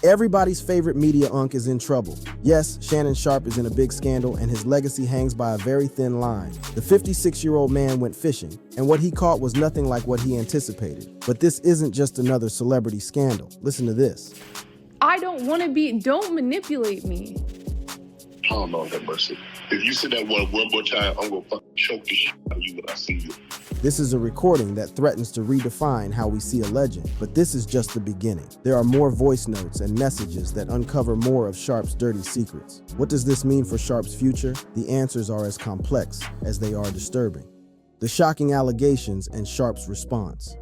Everybody's favorite media unk is in trouble. Yes, Shannon Sharpe is in a big scandal and his legacy hangs by a very thin line. The 56-year-old man went fishing, and what he caught was nothing like what he anticipated. But this isn't just another celebrity scandal. Listen to this. Don't manipulate me. Oh, Lord have mercy. If you say that one more time, I'm gonna fucking choke the shit out of you when I see you. This is a recording that threatens to redefine how we see a legend, but this is just the beginning. There are more voice notes and messages that uncover more of Sharpe's dirty secrets. What does this mean for Sharpe's future? The answers are as complex as they are disturbing. The shocking allegations and Sharpe's response.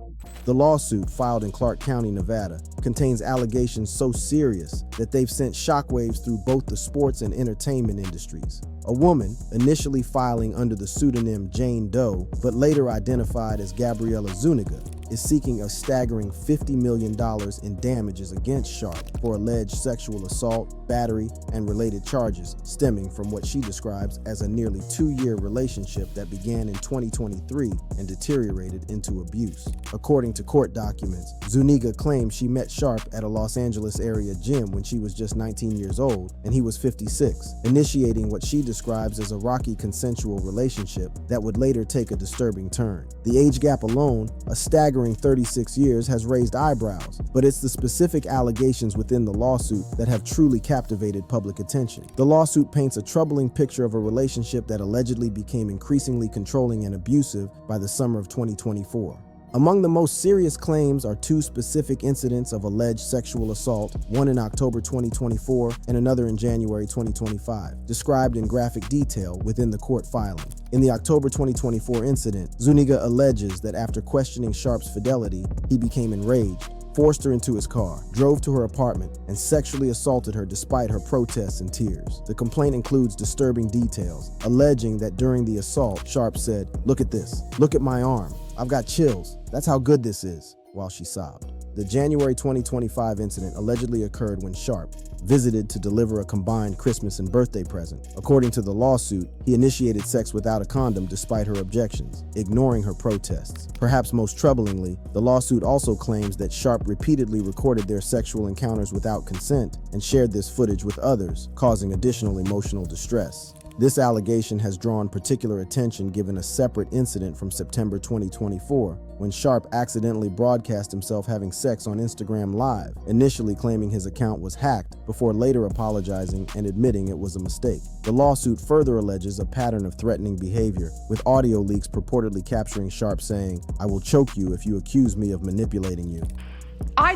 The lawsuit filed in Clark County, Nevada, contains allegations so serious that they've sent shockwaves through both the sports and entertainment industries. A woman, initially filing under the pseudonym Jane Doe, but later identified as Gabriella Zuniga, is seeking a staggering $50 million in damages against Sharpe for alleged sexual assault, battery, and related charges stemming from what she describes as a nearly 2-year relationship that began in 2023 and deteriorated into abuse. According to court documents, Zuniga claimed she met Sharpe at a Los Angeles area gym when she was just 19 years old and he was 56, initiating what she describes as a rocky consensual relationship that would later take a disturbing turn. The age gap alone, a staggering 36 years, has raised eyebrows, but it's the specific allegations within the lawsuit that have truly captivated public attention. The lawsuit paints a troubling picture of a relationship that allegedly became increasingly controlling and abusive by the summer of 2024. Among the most serious claims are 2 specific incidents of alleged sexual assault, one in October 2024 and another in January 2025, described in graphic detail within the court filing. In the October 2024 incident, Zuniga alleges that after questioning Sharpe's fidelity, he became enraged, forced her into his car, drove to her apartment, and sexually assaulted her despite her protests and tears. The complaint includes disturbing details, alleging that during the assault, Sharpe said, "Look at this. Look at my arm. I've got chills. That's how good this is," while she sobbed. The January 2025 incident allegedly occurred when Sharpe visited to deliver a combined Christmas and birthday present. According to the lawsuit, he initiated sex without a condom despite her objections, ignoring her protests. Perhaps most troublingly, the lawsuit also claims that Sharpe repeatedly recorded their sexual encounters without consent and shared this footage with others, causing additional emotional distress. This allegation has drawn particular attention given a separate incident from September 2024, when Sharpe accidentally broadcast himself having sex on Instagram Live, initially claiming his account was hacked, before later apologizing and admitting it was a mistake. The lawsuit further alleges a pattern of threatening behavior, with audio leaks purportedly capturing Sharpe saying, "I will choke you if you accuse me of manipulating you."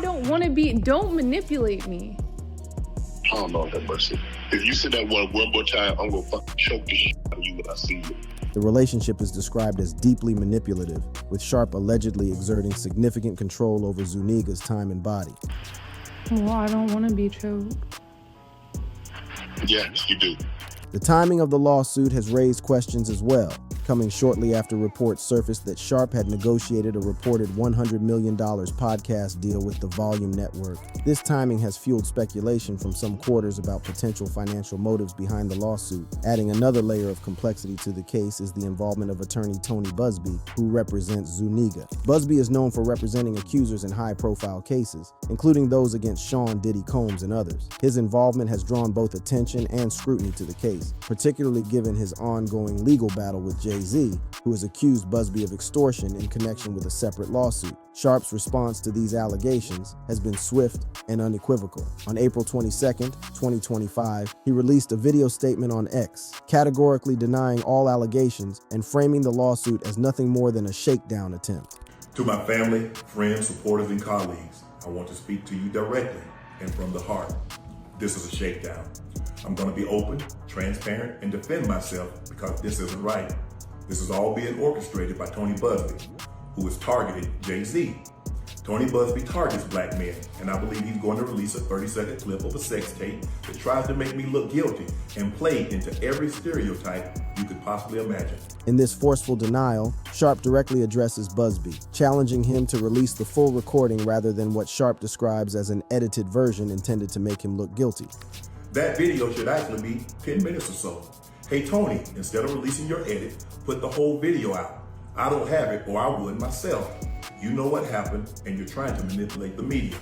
Don't manipulate me. Oh, Lord have mercy. If you say that one more time, I'm gonna fucking choke the shit out of you when I see you. The relationship is described as deeply manipulative, with Sharpe allegedly exerting significant control over Zuniga's time and body. Well, I don't want to be choked. Yes, you do. The timing of the lawsuit has raised questions as well, coming shortly after reports surfaced that Sharpe had negotiated a reported $100 million podcast deal with the Volume Network. This timing has fueled speculation from some quarters about potential financial motives behind the lawsuit. Adding another layer of complexity to the case is the involvement of attorney Tony Busby, who represents Zuniga. Busby is known for representing accusers in high-profile cases, including those against Sean Diddy Combs and others. His involvement has drawn both attention and scrutiny to the case, particularly given his ongoing legal battle with Jay-Z, who has accused Busby of extortion in connection with a separate lawsuit. Sharpe's response to these allegations has been swift and unequivocal. On April 22nd, 2025, he released a video statement on X, categorically denying all allegations and framing the lawsuit as nothing more than a shakedown attempt. To my family, friends, supporters, and colleagues, I want to speak to you directly and from the heart. This is a shakedown. I'm going to be open, transparent, and defend myself because this isn't right. This is all being orchestrated by Tony Busby, who has targeted Jay-Z. Tony Busby targets black men, and I believe he's going to release a 30-second clip of a sex tape that tries to make me look guilty and play into every stereotype you could possibly imagine. In this forceful denial, Sharpe directly addresses Busby, challenging him to release the full recording rather than what Sharpe describes as an edited version intended to make him look guilty. That video should actually be 10 minutes or so. Hey Tony, instead of releasing your edit, put the whole video out. I don't have it, or I would myself. You know what happened, and you're trying to manipulate the media.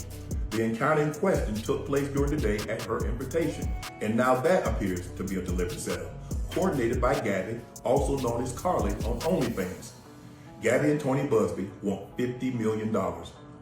The encounter in question took place during the day at her invitation, and now that appears to be a deliberate setup, coordinated by Gabby, also known as Carly on OnlyFans. Gabby and Tony Busby want $50 million.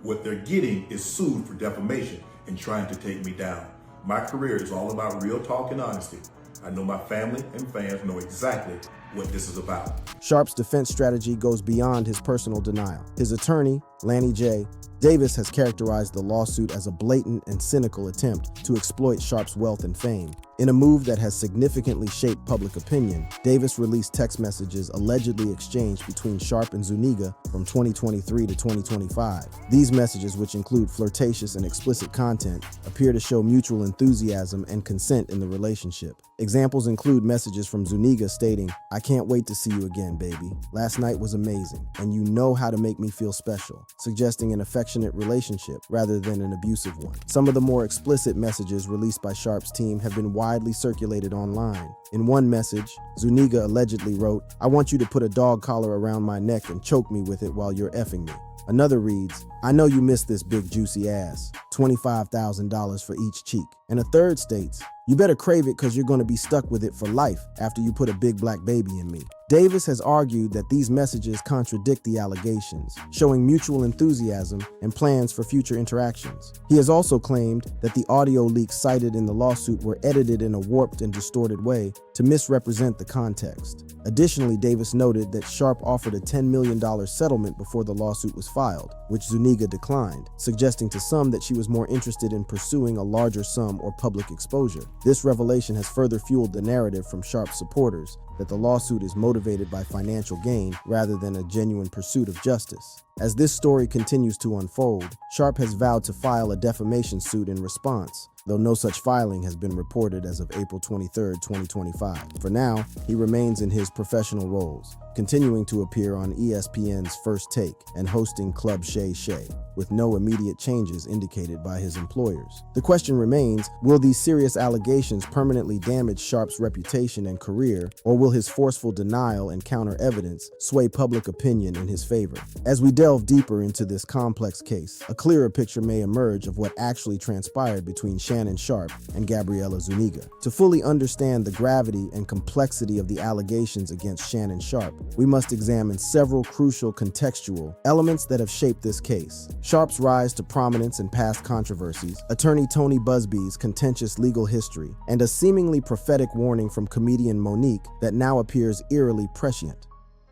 What they're getting is sued for defamation and trying to take me down. My career is all about real talk and honesty. I know my family and fans know exactly what this is about. Sharpe's defense strategy goes beyond his personal denial. His attorney, Lanny J. Davis, has characterized the lawsuit as a blatant and cynical attempt to exploit Sharpe's wealth and fame. In a move that has significantly shaped public opinion, Davis released text messages allegedly exchanged between Sharpe and Zuniga from 2023 to 2025. These messages, which include flirtatious and explicit content, appear to show mutual enthusiasm and consent in the relationship. Examples include messages from Zuniga stating, "I can't wait to see you again, baby. Last night was amazing, and you know how to make me feel special," suggesting an affectionate relationship rather than an abusive one. Some of the more explicit messages released by Sharpe's team have been widely circulated online. In one message, Zuniga allegedly wrote, "I want you to put a dog collar around my neck and choke me with it while you're effing me." Another reads, "I know you miss this big juicy ass, $25,000 for each cheek." And a third states, "You better crave it because you're going to be stuck with it for life after you put a big black baby in me." Davis has argued that these messages contradict the allegations, showing mutual enthusiasm and plans for future interactions. He has also claimed that the audio leaks cited in the lawsuit were edited in a warped and distorted way to misrepresent the context. Additionally, Davis noted that Sharpe offered a $10 million settlement before the lawsuit was filed, which Zuniga declined, suggesting to some that she was more interested in pursuing a larger sum or public exposure. This revelation has further fueled the narrative from Sharpe's supporters that the lawsuit is motivated by financial gain rather than a genuine pursuit of justice. As this story continues to unfold, Sharpe has vowed to file a defamation suit in response, though no such filing has been reported as of April 23, 2025. For now, he remains in his professional roles, continuing to appear on ESPN's First Take and hosting Club Shay Shay, with no immediate changes indicated by his employers. The question remains, will these serious allegations permanently damage Sharpe's reputation and career, or will his forceful denial and counter evidence sway public opinion in his favor? As we delve deeper into this complex case, a clearer picture may emerge of what actually transpired between Shannon Sharpe and Gabriela Zuniga. To fully understand the gravity and complexity of the allegations against Shannon Sharpe, we must examine several crucial contextual elements that have shaped this case. Sharpe's rise to prominence and past controversies, attorney Tony Busby's contentious legal history, and a seemingly prophetic warning from comedian Monique that now appears eerily prescient.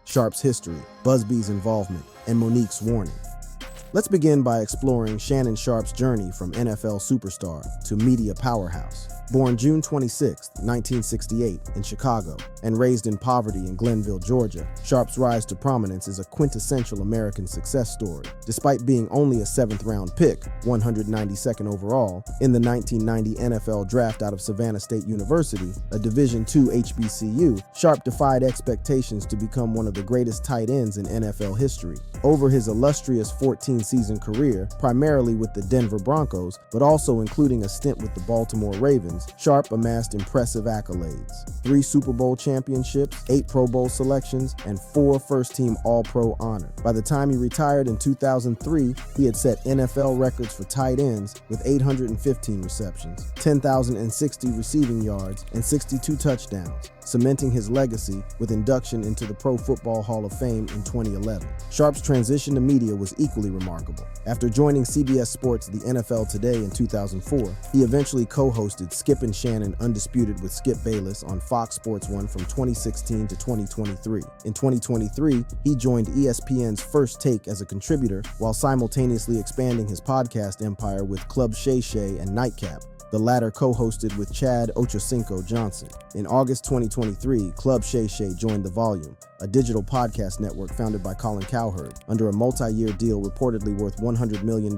Sharpe's history, Busby's involvement, and Monique's warning. Let's begin by exploring Shannon Sharpe's journey from NFL superstar to media powerhouse. Born June 26, 1968, in Chicago, and raised in poverty in Glenville, Georgia, Sharpe's rise to prominence is a quintessential American success story. Despite being only a 7th-round pick, 192nd overall, in the 1990 NFL draft out of Savannah State University, a Division II HBCU, Sharpe defied expectations to become one of the greatest tight ends in NFL history. Over his illustrious 14-season career, primarily with the Denver Broncos, but also including a stint with the Baltimore Ravens, Sharpe amassed impressive accolades: 3 Super Bowl championships, 8 Pro Bowl selections, and 4 first-team All-Pro honors. By the time he retired in 2003, he had set NFL records for tight ends with 815 receptions, 10,060 receiving yards, and 62 touchdowns, cementing his legacy with induction into the Pro Football Hall of Fame in 2011. Sharpe's transition to media was equally remarkable. After joining CBS Sports' The NFL Today in 2004, he eventually co-hosted Skip and Shannon Undisputed with Skip Bayless on Fox Sports 1 from 2016 to 2023. In 2023, he joined ESPN's First Take as a contributor while simultaneously expanding his podcast empire with Club Shay Shay and Nightcap, the latter co-hosted with Chad Ochocinco Johnson. In August 2023, Club Shay Shay joined The Volume, a digital podcast network founded by Colin Cowherd, under a multi-year deal reportedly worth $100 million.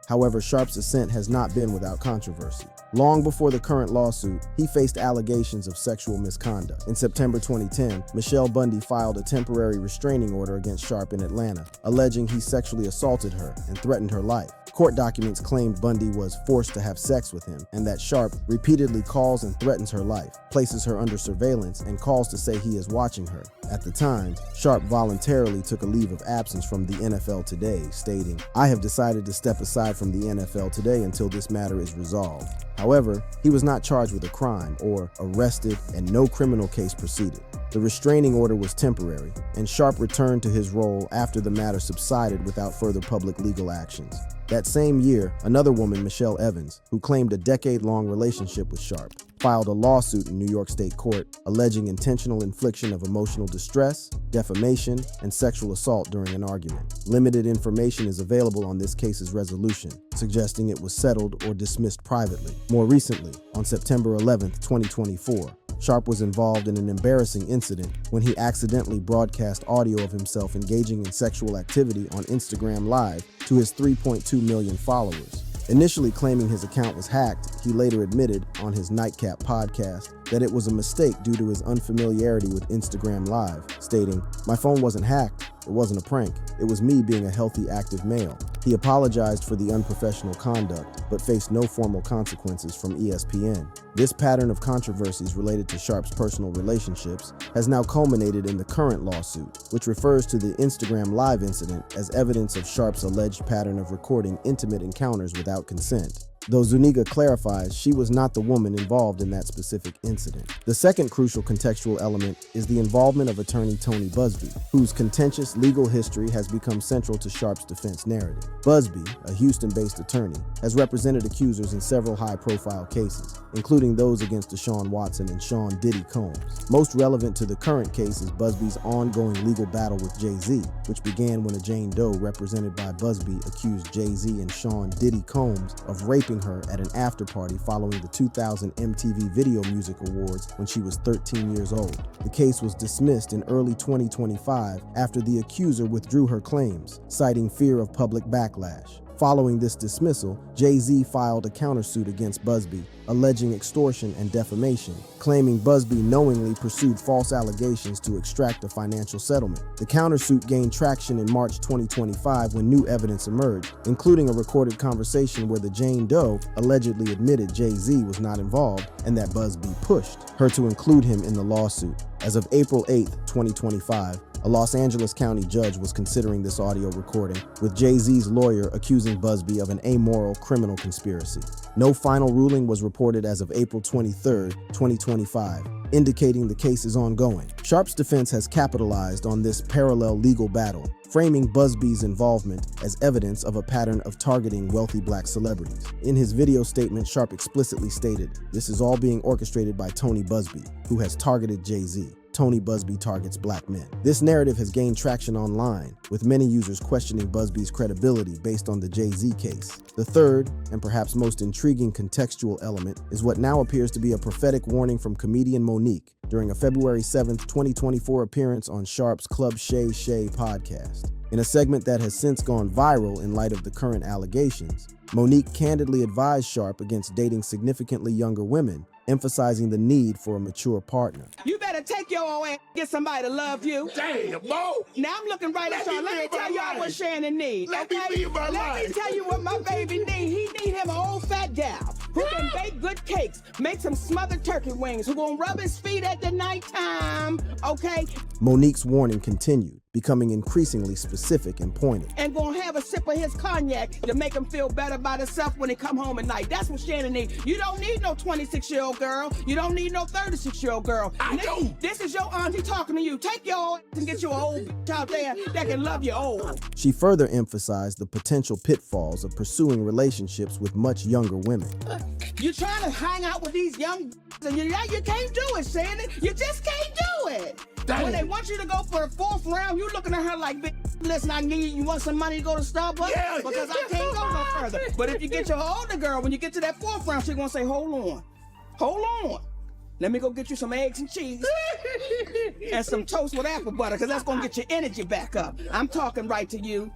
However, Sharpe's ascent has not been without controversy. Long before the current lawsuit, he faced allegations of sexual misconduct. In September 2010, Michelle Bundy filed a temporary restraining order against Sharpe in Atlanta, alleging he sexually assaulted her and threatened her life. Court documents claimed Bundy was forced to have sex with him, and that Sharpe repeatedly calls and threatens her life, places her under surveillance, and calls to say he is watching her. At the time, Sharpe voluntarily took a leave of absence from the NFL Today, stating, "I have decided to step aside from the NFL Today until this matter is resolved." However, he was not charged with a crime or arrested, and no criminal case proceeded. The restraining order was temporary, and Sharpe returned to his role after the matter subsided without further public legal actions. That same year, another woman, Michelle Evans, who claimed a decade-long relationship with Sharpe, filed a lawsuit in New York State court alleging intentional infliction of emotional distress, defamation, and sexual assault during an argument. Limited information is available on this case's resolution, suggesting it was settled or dismissed privately. More recently, on September 11, 2024, Sharpe was involved in an embarrassing incident when he accidentally broadcast audio of himself engaging in sexual activity on Instagram Live to his 3.2 million followers. Initially claiming his account was hacked, he later admitted on his Nightcap podcast that it was a mistake due to his unfamiliarity with Instagram Live, stating, "My phone wasn't hacked, it wasn't a prank, it was me being a healthy, active male." He apologized for the unprofessional conduct, but faced no formal consequences from ESPN. This pattern of controversies related to Sharpe's personal relationships has now culminated in the current lawsuit, which refers to the Instagram Live incident as evidence of Sharpe's alleged pattern of recording intimate encounters without consent. Though Zuniga clarifies she was not the woman involved in that specific incident. The second crucial contextual element is the involvement of attorney Tony Busby, whose contentious legal history has become central to Sharpe's defense narrative. Busby, a Houston-based attorney, has represented accusers in several high-profile cases, including those against Deshaun Watson and Sean Diddy Combs. Most relevant to the current case is Busby's ongoing legal battle with Jay-Z, which began when a Jane Doe represented by Busby accused Jay-Z and Sean Diddy Combs of raping her at an after-party following the 2000 MTV Video Music Awards when she was 13 years old. The case was dismissed in early 2025 after the accuser withdrew her claims, citing fear of public backlash. Following this dismissal, Jay-Z filed a countersuit against Busby, alleging extortion and defamation, claiming Busby knowingly pursued false allegations to extract a financial settlement. The countersuit gained traction in March 2025 when new evidence emerged, including a recorded conversation where the Jane Doe allegedly admitted Jay-Z was not involved and that Busby pushed her to include him in the lawsuit. As of April 8, 2025, a Los Angeles County judge was considering this audio recording, with Jay-Z's lawyer accusing Busby of an amoral criminal conspiracy. No final ruling was reported as of April 23, 2025, indicating the case is ongoing. Sharpe's defense has capitalized on this parallel legal battle, framing Busby's involvement as evidence of a pattern of targeting wealthy black celebrities. In his video statement, Sharpe explicitly stated, "This is all being orchestrated by Tony Busby, who has targeted Jay-Z. Tony Busby targets black men." This narrative has gained traction online, with many users questioning Busby's credibility based on the Jay-Z case. The third, and perhaps most intriguing contextual element, is what now appears to be a prophetic warning from comedian Monique during a February 7th, 2024 appearance on Sharpe's Club Shay Shay podcast. In a segment that has since gone viral in light of the current allegations, Monique candidly advised Sharpe against dating significantly younger women, emphasizing the need for a mature partner. "You better take your old ass, get somebody to love you." Damn, Mo! Now I'm looking right at y'all. Let me tell y'all what Shannon needs. Let me live my Let life. me tell you what my baby need. He need him an old fat gal who can bake good cakes, make some smothered turkey wings, who gonna rub his feet at the nighttime, okay? Monique's warning continued, becoming increasingly specific and pointed. And gonna have a sip of his cognac to make him feel better about himself when he come home at night. That's what Shannon needs. You don't need no 26-year-old girl. You don't need no 36-year-old girl. I don't. This is your auntie talking to you. Take your old ass and get you an old bitch out there that can love you old. She further emphasized the potential pitfalls of pursuing relationships with much younger women. You trying to hang out with these young and you can't do it, Shannon. You just can't do it. Damn. When they want you to go for the 4th round, you looking at her like, "Bitch, listen, I need you want some money to go to Starbucks? Yeah, because yeah. I can't go no further." But if you get your older girl, when you get to that 4th round, she's gonna say, hold on. Let me go get you some eggs and cheese and some toast with apple butter, because that's gonna get your energy back up. I'm talking right to you.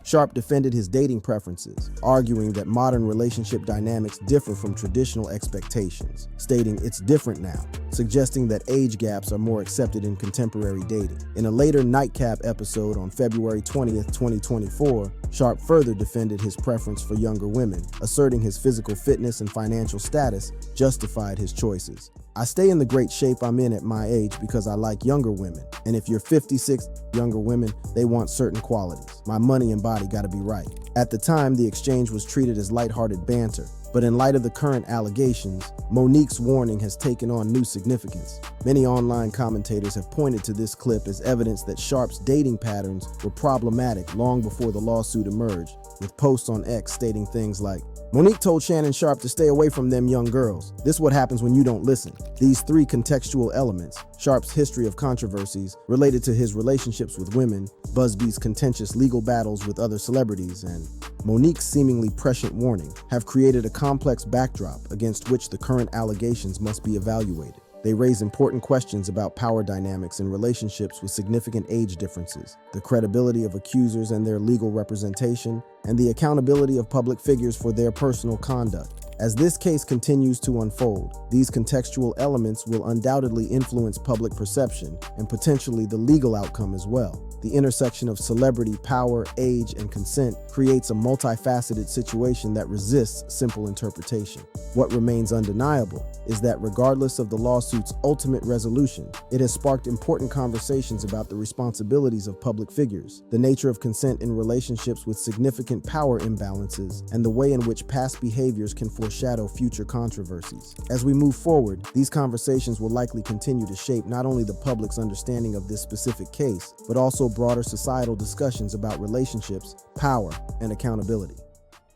Sharpe defended his dating preferences, arguing that modern relationship dynamics differ from traditional expectations, stating it's different now, suggesting that age gaps are more accepted in contemporary dating. In a later Nightcap episode on February 20th, 2024, Sharpe further defended his preference for younger women, asserting his physical fitness and financial status justified his choices. I stay in the great shape I'm in at my age because I like younger women. And if you're 56 younger women, they want certain qualities. My money and body gotta be right. At the time, the exchange was treated as lighthearted banter. But in light of the current allegations, Monique's warning has taken on new significance. Many online commentators have pointed to this clip as evidence that Sharpe's dating patterns were problematic long before the lawsuit emerged, with posts on X stating things like, Monique told Shannon Sharpe to stay away from them young girls. This is what happens when you don't listen. These three contextual elements, Sharpe's history of controversies related to his relationships with women, Busby's contentious legal battles with other celebrities, and Monique's seemingly prescient warning, have created a complex backdrop against which the current allegations must be evaluated. They raise important questions about power dynamics in relationships with significant age differences, the credibility of accusers and their legal representation, and the accountability of public figures for their personal conduct. As this case continues to unfold, these contextual elements will undoubtedly influence public perception and potentially the legal outcome as well. The intersection of celebrity, power, age, and consent creates a multifaceted situation that resists simple interpretation. What remains undeniable is that regardless of the lawsuit's ultimate resolution, it has sparked important conversations about the responsibilities of public figures, the nature of consent in relationships with significant power imbalances, and the way in which past behaviors can foreshadow future controversies. As we move forward, these conversations will likely continue to shape not only the public's understanding of this specific case, but also broader societal discussions about relationships, power, and accountability.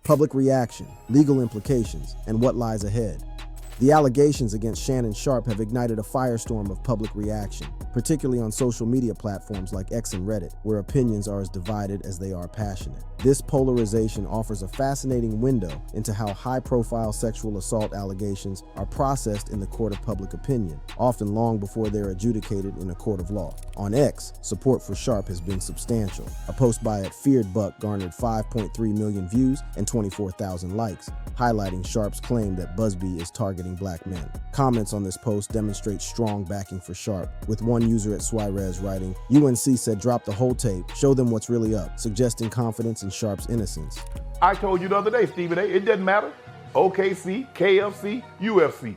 Public reaction, legal implications, and what lies ahead. The allegations against Shannon Sharpe have ignited a firestorm of public reaction, particularly on social media platforms like X and Reddit, where opinions are as divided as they are passionate. This polarization offers a fascinating window into how high-profile sexual assault allegations are processed in the court of public opinion, often long before they're adjudicated in a court of law. On X, support for Sharpe has been substantial. A post by @FearedBuck garnered 5.3 million views and 24,000 likes, highlighting Sharpe's claim that Busby is targeting black men. Comments on this post demonstrate strong backing for Sharpe, with one user at Suarez writing, UNC said drop the whole tape, show them what's really up, suggesting confidence in Sharpe's innocence. I told you the other day, Stephen A., it doesn't matter. OKC, KFC, UFC.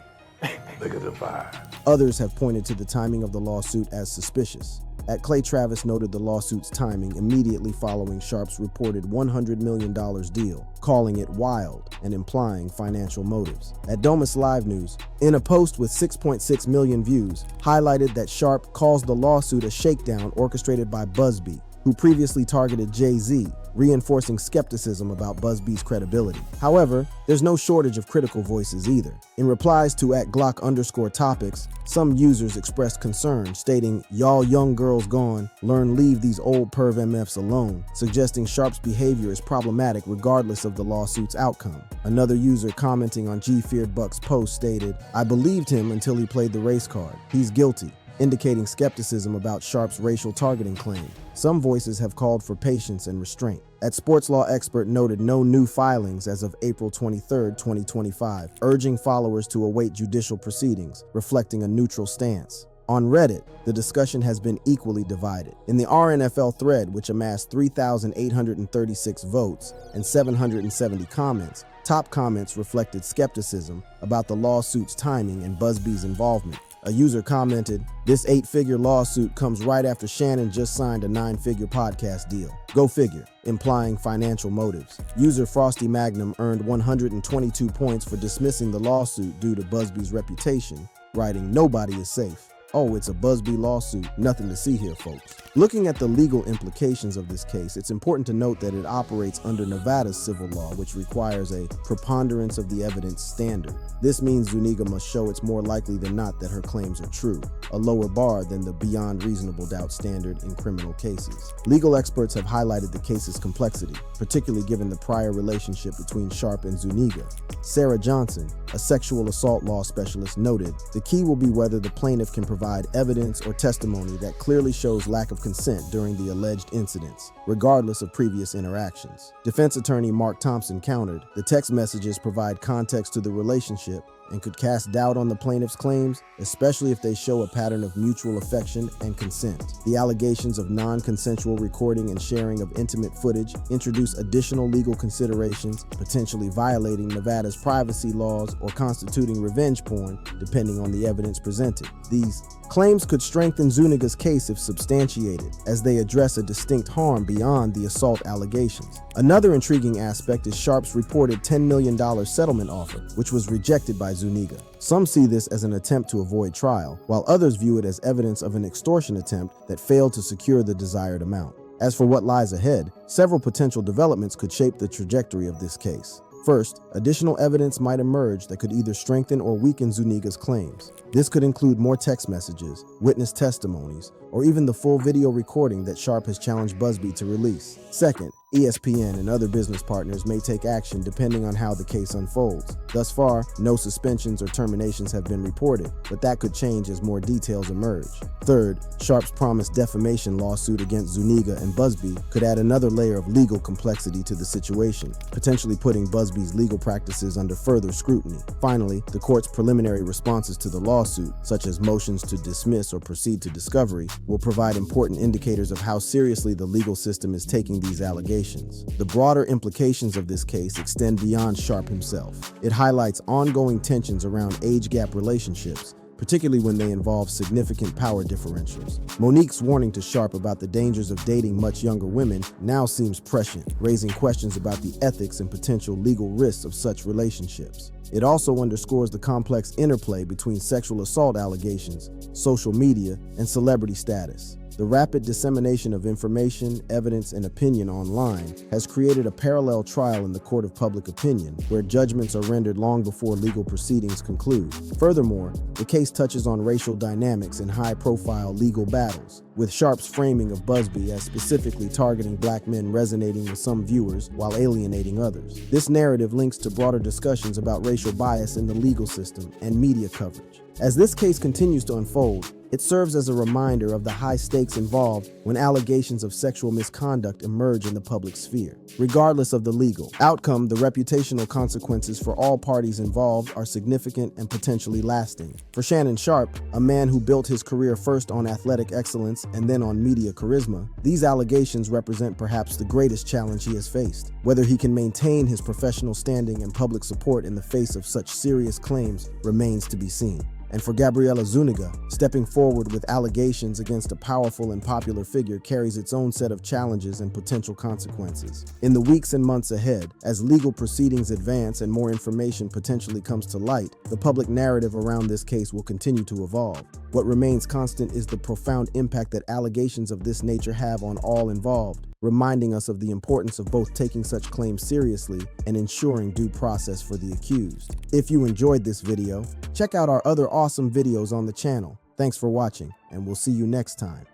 Look at the vibe. Others have pointed to the timing of the lawsuit as suspicious. Clay Travis noted the lawsuit's timing immediately following Sharpe's reported $100 million deal, calling it wild and implying financial motives. Domus Live News, in a post with 6.6 million views, highlighted that Sharpe calls the lawsuit a shakedown orchestrated by Busby, who previously targeted Jay-Z, reinforcing skepticism about Busby's credibility. However, there's no shortage of critical voices either. In replies to @Glock_topics, some users expressed concern, stating, y'all young girls gone, leave these old perv MFs alone, suggesting Sharpe's behavior is problematic regardless of the lawsuit's outcome. Another user commenting on @GFearedBuck's post stated, I believed him until he played the race card. He's guilty, indicating skepticism about Sharpe's racial targeting claim. Some voices have called for patience and restraint. Sports law expert noted no new filings as of April 23, 2025, urging followers to await judicial proceedings, reflecting a neutral stance. On Reddit, the discussion has been equally divided. In the RNFL thread, which amassed 3,836 votes and 770 comments, top comments reflected skepticism about the lawsuit's timing and Busby's involvement. A user commented, this 8-figure lawsuit comes right after Shannon just signed a 9-figure podcast deal. Go figure, implying financial motives. User Frosty Magnum earned 122 points for dismissing the lawsuit due to Busby's reputation, writing, nobody is safe. Oh, it's a Busby lawsuit, nothing to see here, folks. Looking at the legal implications of this case, it's important to note that it operates under Nevada's civil law, which requires a preponderance of the evidence standard. This means Zuniga must show it's more likely than not that her claims are true, a lower bar than the beyond reasonable doubt standard in criminal cases. Legal experts have highlighted the case's complexity, particularly given the prior relationship between Sharpe and Zuniga. Sarah Johnson, a sexual assault law specialist, noted, the key will be whether the plaintiff can provide evidence or testimony that clearly shows lack of consent during the alleged incidents, regardless of previous interactions. Defense attorney Mark Thompson countered, the text messages provide context to the relationship and could cast doubt on the plaintiff's claims, especially if they show a pattern of mutual affection and consent. The allegations of non-consensual recording and sharing of intimate footage introduce additional legal considerations, potentially violating Nevada's privacy laws or constituting revenge porn, depending on the evidence presented. These claims could strengthen Zuniga's case if substantiated, as they address a distinct harm beyond the assault allegations. Another intriguing aspect is Sharpe's reported $10 million settlement offer, which was rejected by Zuniga. Some see this as an attempt to avoid trial, while others view it as evidence of an extortion attempt that failed to secure the desired amount. As for what lies ahead, several potential developments could shape the trajectory of this case. First, additional evidence might emerge that could either strengthen or weaken Zuniga's claims. This could include more text messages, witness testimonies, or even the full video recording that Sharpe has challenged Busbee to release. Second, ESPN and other business partners may take action depending on how the case unfolds. Thus far, no suspensions or terminations have been reported, but that could change as more details emerge. Third, Sharpe's promised defamation lawsuit against Zuniga and Busbee could add another layer of legal complexity to the situation, potentially putting Busbee's legal practices under further scrutiny. Finally, the court's preliminary responses to the lawsuit, such as motions to dismiss or proceed to discovery, will provide important indicators of how seriously the legal system is taking these allegations. The broader implications of this case extend beyond Sharpe himself. It highlights ongoing tensions around age gap relationships, particularly when they involve significant power differentials. Monique's warning to Sharpe about the dangers of dating much younger women now seems prescient, raising questions about the ethics and potential legal risks of such relationships. It also underscores the complex interplay between sexual assault allegations, social media, and celebrity status. The rapid dissemination of information, evidence, and opinion online has created a parallel trial in the court of public opinion, where judgments are rendered long before legal proceedings conclude. Furthermore, the case touches on racial dynamics in high-profile legal battles, with Sharpe's framing of Busbee as specifically targeting black men resonating with some viewers while alienating others. This narrative links to broader discussions about racial bias in the legal system and media coverage. As this case continues to unfold, it serves as a reminder of the high stakes involved when allegations of sexual misconduct emerge in the public sphere. Regardless of the legal outcome, the reputational consequences for all parties involved are significant and potentially lasting. For Shannon Sharpe, a man who built his career first on athletic excellence and then on media charisma, these allegations represent perhaps the greatest challenge he has faced. Whether he can maintain his professional standing and public support in the face of such serious claims remains to be seen. And for Gabriela Zuniga, stepping forward with allegations against a powerful and popular figure carries its own set of challenges and potential consequences. In the weeks and months ahead, as legal proceedings advance and more information potentially comes to light, the public narrative around this case will continue to evolve. What remains constant is the profound impact that allegations of this nature have on all involved, reminding us of the importance of both taking such claims seriously and ensuring due process for the accused. If you enjoyed this video, check out our other awesome videos on the channel. Thanks for watching, and we'll see you next time.